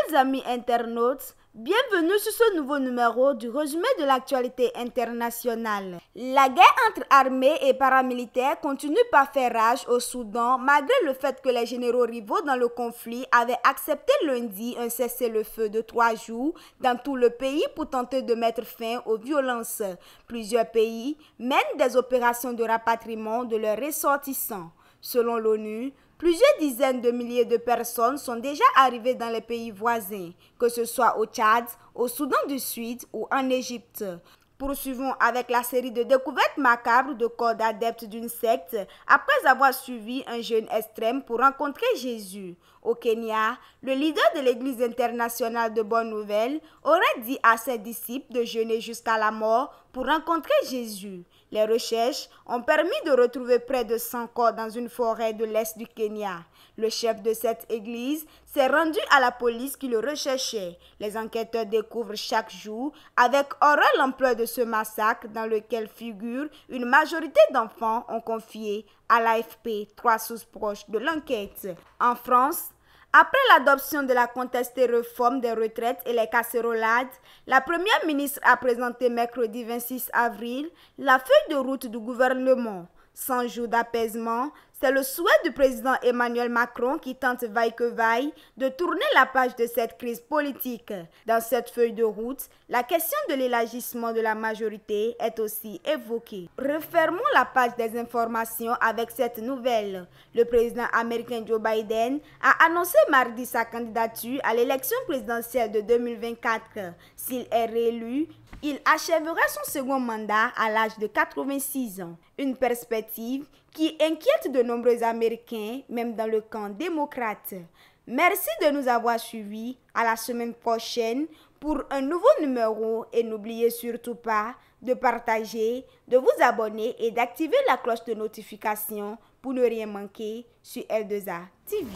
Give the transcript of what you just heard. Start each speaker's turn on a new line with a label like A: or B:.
A: Fidèles amis internautes, bienvenue sur ce nouveau numéro du résumé de l'actualité internationale. La guerre entre armées et paramilitaires continue par faire rage au Soudan malgré le fait que les généraux rivaux dans le conflit avaient accepté lundi un cessez-le-feu de 3 jours dans tout le pays pour tenter de mettre fin aux violences. Plusieurs pays mènent des opérations de rapatriement de leurs ressortissants. Selon l'ONU, plusieurs dizaines de milliers de personnes sont déjà arrivées dans les pays voisins, que ce soit au Tchad, au Soudan du Sud ou en Égypte. Poursuivons avec la série de découvertes macabres de corps d'adeptes d'une secte après avoir suivi un jeûne extrême pour rencontrer Jésus. Au Kenya, le leader de l'Église internationale de Bonne Nouvelle aurait dit à ses disciples de jeûner jusqu'à la mort pour rencontrer Jésus. Les recherches ont permis de retrouver près de 100 corps dans une forêt de l'est du Kenya. Le chef de cette église s'est rendu à la police qui le recherchait. Les enquêteurs découvrent chaque jour avec horreur l'ampleur de ce massacre dans lequel figure une majorité d'enfants ont confié à l'AFP 3 sources proches de l'enquête. En France, après l'adoption de la contestée réforme des retraites et les casserolades, la première ministre a présenté mercredi 26 avril la feuille de route du gouvernement. 100 jours d'apaisement, c'est le souhait du président Emmanuel Macron qui tente vaille que vaille de tourner la page de cette crise politique. Dans cette feuille de route, la question de l'élargissement de la majorité est aussi évoquée. Refermons la page des informations avec cette nouvelle. Le président américain Joe Biden a annoncé mardi sa candidature à l'élection présidentielle de 2024. S'il est réélu, il achèvera son second mandat à l'âge de 86 ans. Une perspective qui inquiète de nombreux Américains, même dans le camp démocrate. Merci de nous avoir suivis. À la semaine prochaine pour un nouveau numéro et n'oubliez surtout pas de partager, de vous abonner et d'activer la cloche de notification pour ne rien manquer sur L2A TV.